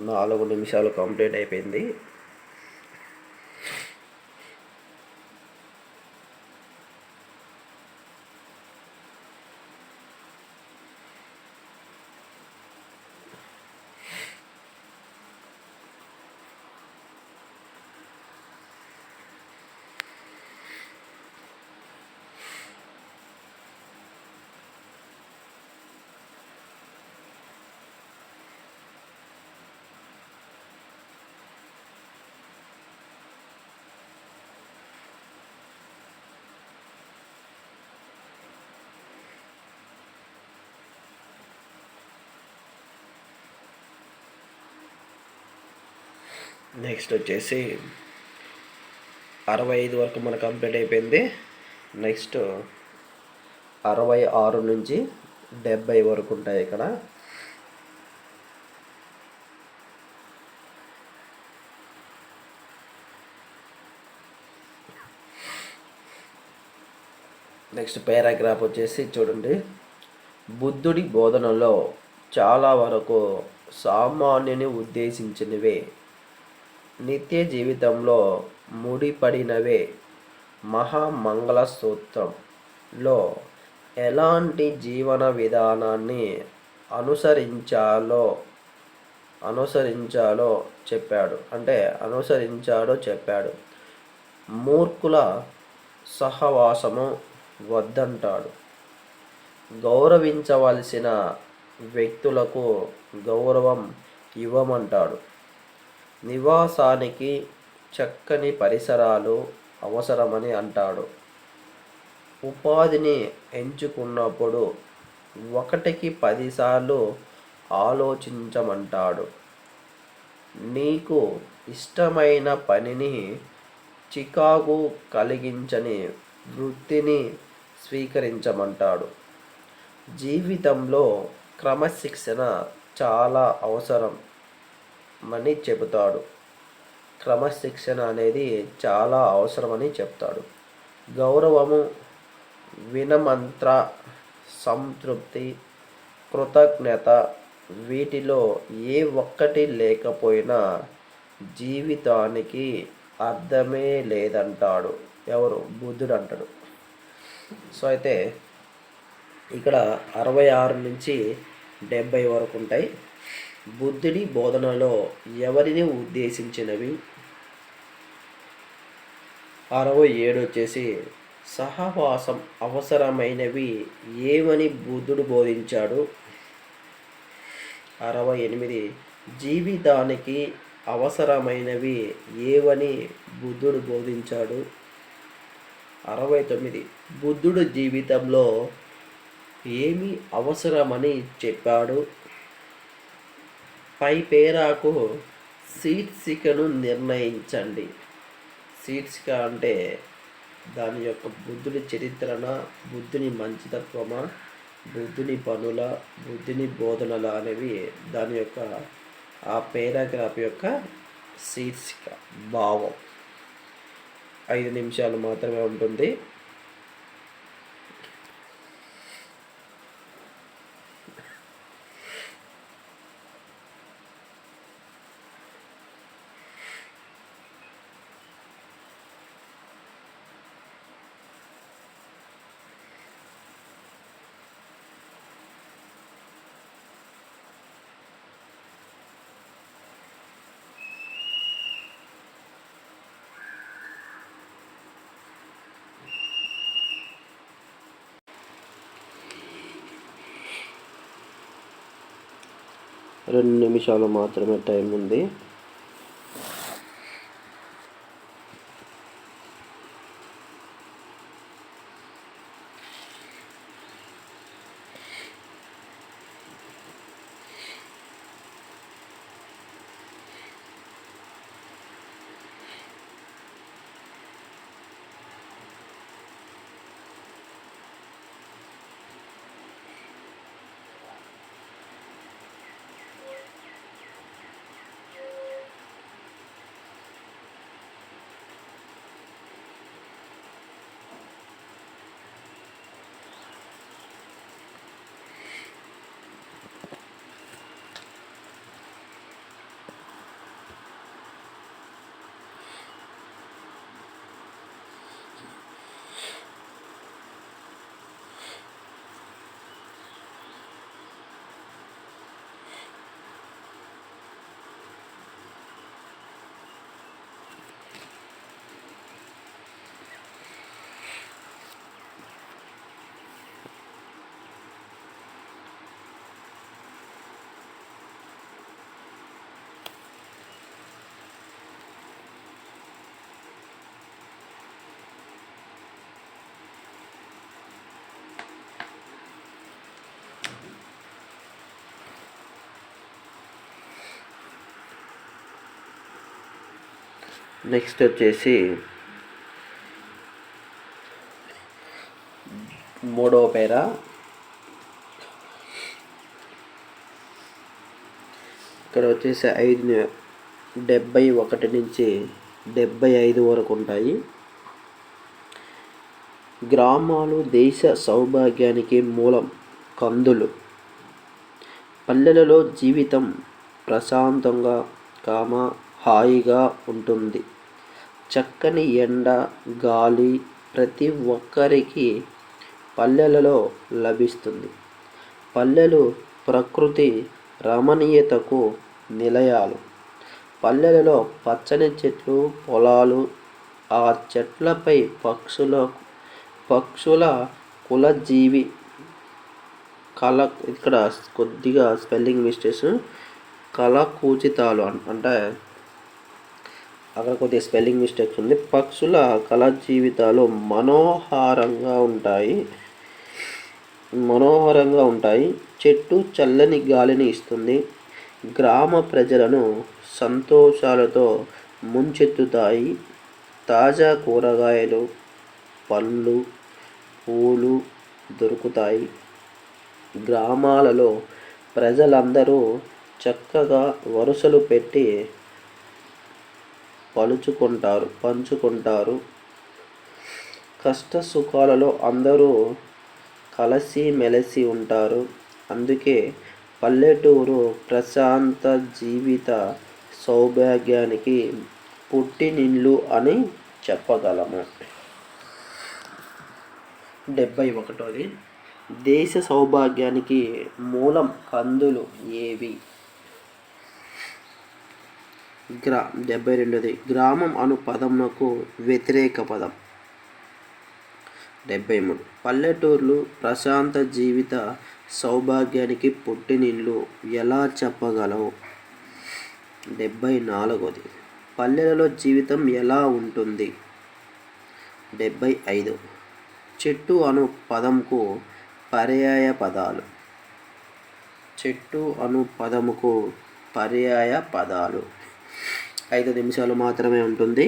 4 నిమిషాలు కంప్లీట్ అయిపోయింది. నెక్స్ట్ వచ్చేసి 65 వరకు మనకు కంప్లీట్ అయిపోయింది. నెక్స్ట్ 66 నుంచి 70 వరకు ఉంటాయి ఇక్కడ. నెక్స్ట్ పారాగ్రాఫ్ వచ్చేసి చూడండి. బుద్ధుడి బోధనలో చాలా వరకు సామాన్యుని ఉద్దేశించినవే, నిత్య జీవితంలో ముడిపడినవే. మహామంగళ సూత్రంలో ఎలాంటి జీవన విధానాన్ని అనుసరించాలో చెప్పాడు. మూర్ఖుల సహవాసము వద్దంటాడు. గౌరవించవలసిన వ్యక్తులకు గౌరవం ఇవ్వమంటాడు. నివాసానికి చక్కని పరిసరాలు అవసరమని అంటాడు. ఉపాధిని ఎంచుకున్నప్పుడు 1కి 10 సార్లు ఆలోచించమంటాడు. నీకు ఇష్టమైన పనిని, చికాకు కలిగించని వృత్తిని స్వీకరించమంటాడు. జీవితంలో క్రమశిక్షణ చాలా అవసరమని చెబుతాడు. క్రమశిక్షణ అనేది చాలా అవసరమని చెప్తాడు. గౌరవము వినమ్రత, సంతృప్తి, కృతజ్ఞత వీటిలో ఏ ఒక్కటి లేకపోయినా జీవితానికి అర్థమే లేదంటాడు. ఎవరు? బుద్ధుడు అంటాడు. సో అయితే ఇక్కడ 66 నుంచి 70 వరకు ఉంటాయి. బుద్ధుడి బోధనలో ఎవరిని ఉద్దేశించినవి. 67 వచ్చేసి సహవాసం అవసరమైనవి ఏమని బుద్ధుడు బోధించాడు. 68 జీవితానికి అవసరమైనవి ఏవని బుద్ధుడు బోధించాడు. 69 బుద్ధుడు జీవితంలో ఏమి అవసరమని చెప్పాడు. పై పేరాకు శీర్షికను నిర్ణయించండి. శీర్షిక అంటే దాని యొక్క బుద్ధుడి చరిత్రన, బుద్ధుని మంచితత్వమా, బుద్ధుని పనుల, బుద్ధుని బోధనల అనేవి దాని యొక్క ఆ పేరాగ్రాఫ్ యొక్క శీర్షిక భావం. 5 నిమిషాలు మాత్రమే ఉంటుంది. రెండు నిమిషాలు మాత్రమే టైం ఉంది. నెక్స్ట్ వచ్చేసి మూడవ పేరా. ఇక్కడ వచ్చేసి 71 నుంచి 75 వరకు ఉంటాయి. గ్రామాలు దేశ సౌభాగ్యానికి మూలం. కందులు. పల్లెలలో జీవితం ప్రశాంతంగా హాయిగా ఉంటుంది. చక్కని ఎండ, గాలి ప్రతి ఒక్కరికి పల్లెలలో లభిస్తుంది. పల్లెలు ప్రకృతి రమణీయతకు నిలయాలు. పల్లెలలో పచ్చని చెట్లు, పొలాలు, ఆ చెట్లపై పక్షుల కులజీవి ఇక్కడ కొద్దిగా స్పెల్లింగ్ మిస్టేక్స్. కళకూచితాలు అంటే అక్కడ కొద్దిగా స్పెల్లింగ్ మిస్టేక్స్ ఉంది. పక్షుల కళ జీవితాలు మనోహరంగా ఉంటాయి. చెట్టు చల్లని గాలిని ఇస్తుంది. గ్రామ ప్రజలను సంతోషాలతో ముంచెత్తుతాయి. తాజా కూరగాయలు, పళ్ళు, పూలు దొరుకుతాయి. గ్రామాలలో ప్రజలందరూ చక్కగా వరుసలు పెట్టి పంచుకుంటారు. కష్ట సుఖాలలో అందరూ కలిసి మెలిసి ఉంటారు. అందుకే పల్లెటూరు ప్రశాంత జీవిత సౌభాగ్యానికి పుట్టినిల్లు అని చెప్పగలము. 71. దేశ సౌభాగ్యానికి మూలం కందులు ఏవి? 72. గ్రామం అను పదమునకు వ్యతిరేక పదం. 73. పల్లెటూర్లు ప్రశాంత జీవిత సౌభాగ్యానికి పుట్టినిల్లు ఎలా చెప్పగలవు? 74. పల్లెలలో జీవితం ఎలా ఉంటుంది? 75. చెట్టు అను పదంకు పర్యాయ పదాలు. చెట్టు అను పదముకు పర్యాయ పదాలు. 5 నిమిషాలు మాత్రమే ఉంటుంది.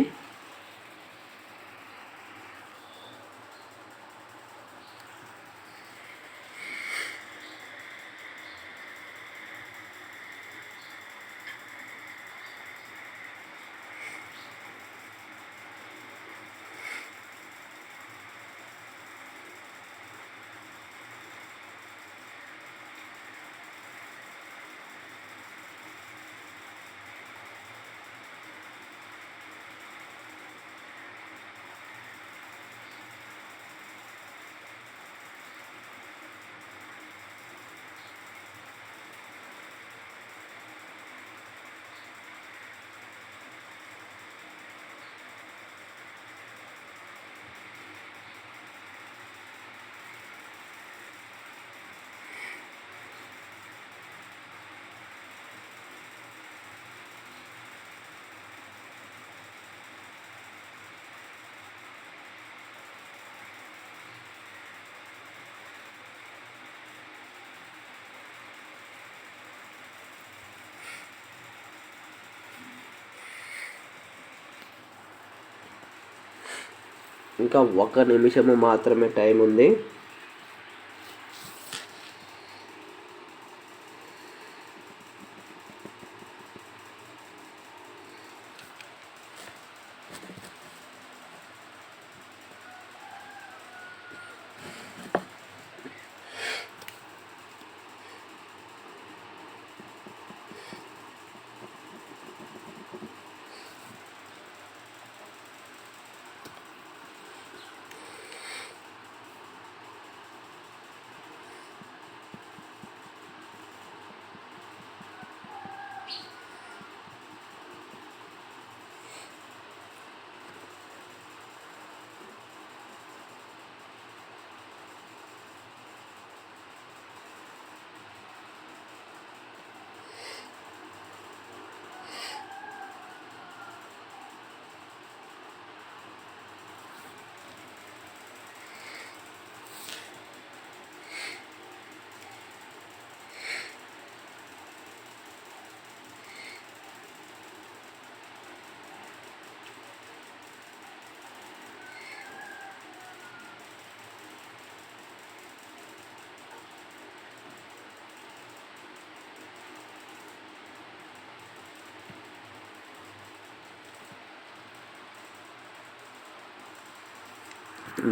ఇంకా 1 నిమిషము మాత్రమే టైం ఉంది.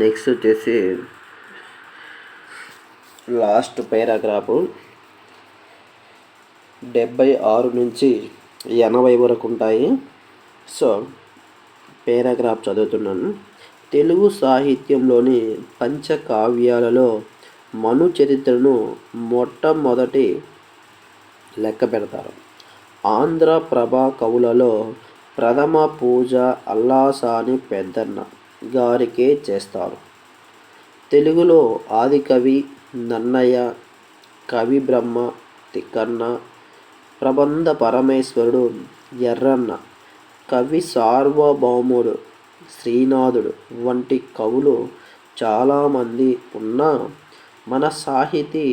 నెక్స్ట్ వచ్చేసి లాస్ట్ పారాగ్రాఫ్ 76 నుంచి 80 వరకు ఉంటాయి. సో పారాగ్రాఫ్ చదువుతున్నాను. తెలుగు సాహిత్యంలోని పంచకావ్యాలలో మను చరిత్రను మొట్టమొదటి లెక్క పెడతారు. ఆంధ్ర ప్రభ కవులలో ప్రథమ పూజ అల్లాసాని పెద్దన్న గారికే చేస్తారు. తెలుగులో ఆదికవి నన్నయ, కవి బ్రహ్మ తిక్కన్న, ప్రబంధ పరమేశ్వరుడు ఎర్రన్న, కవి సార్వభౌముడు శ్రీనాథుడు వంటి కవులు చాలామంది ఉన్నా మన సాహితీ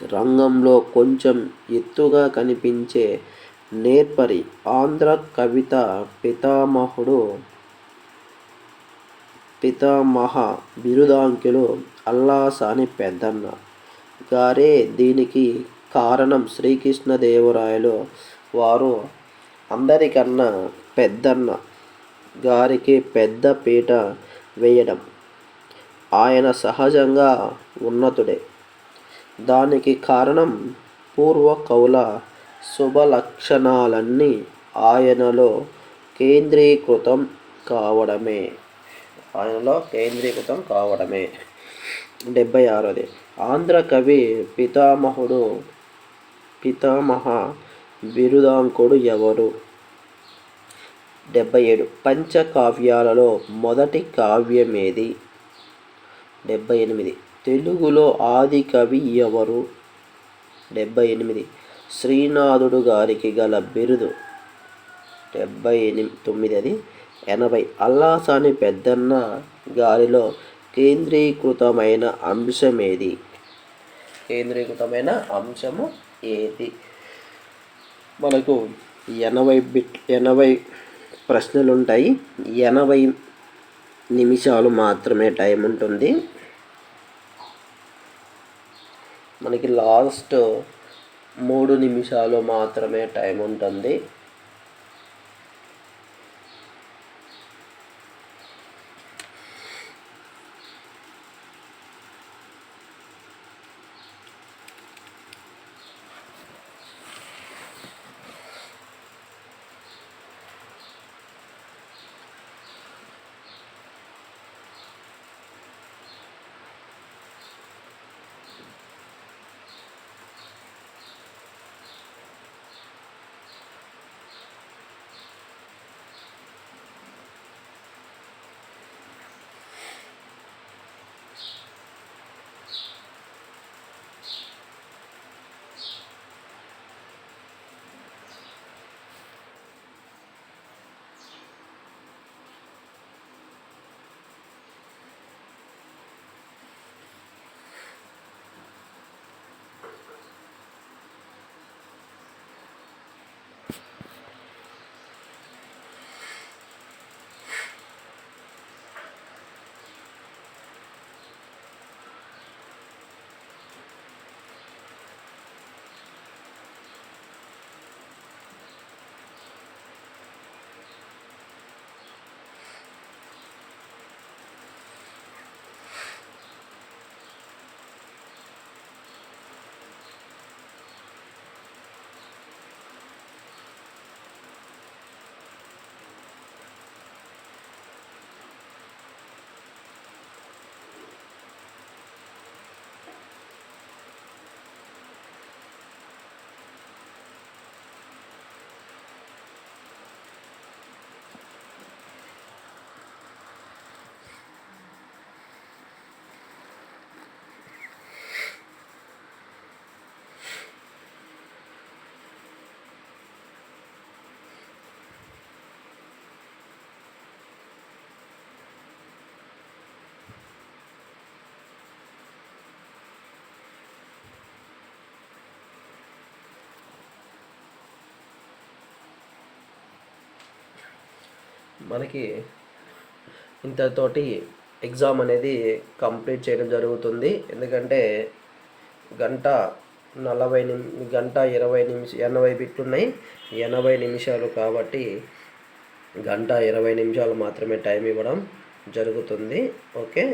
రంగంలో కొంచెం ఎత్తుగా కనిపించే నేర్పరి ఆంధ్ర కవిత పితామహ బిరుదాంకులు అల్లాసాని పెద్దన్న గారే. దీనికి కారణం శ్రీకృష్ణదేవరాయలు వారు అందరికన్నా పెద్దన్న గారికి పెద్ద పీట వేయడం ఆయన సహజంగా ఉన్నతుడే. దానికి కారణం పూర్వ కవుల శుభలక్షణాలన్నీ ఆయనలో కేంద్రీకృతం కావడమే. 76ది ఆంధ్ర కవి పితామహ బిరుదాంకుడు ఎవరు? 77 పంచకావ్యాలలో మొదటి కావ్యమేది? 78 తెలుగులో ఆది కవి ఎవరు? 78 శ్రీనాథుడు గారికి గల బిరుదు? 79 అల్లాసాని పెద్దన్న గారిలో కేంద్రీకృతమైన అంశము ఏది? మనకు 80 ప్రశ్నలు ఉంటాయి. 80 నిమిషాలు మాత్రమే టైం ఉంటుంది. మనకి లాస్ట్ 3 నిమిషాలు మాత్రమే టైం ఉంటుంది. మనకి ఇంతతోటి ఎగ్జామ్ అనేది కంప్లీట్ చేయడం జరుగుతుంది. ఎందుకంటే గంట 80 బిట్లు ఉన్నాయి, 80 నిమిషాలు కాబట్టి గంట 20 నిమిషాలు మాత్రమే టైం ఇవ్వడం జరుగుతుంది. ఓకే.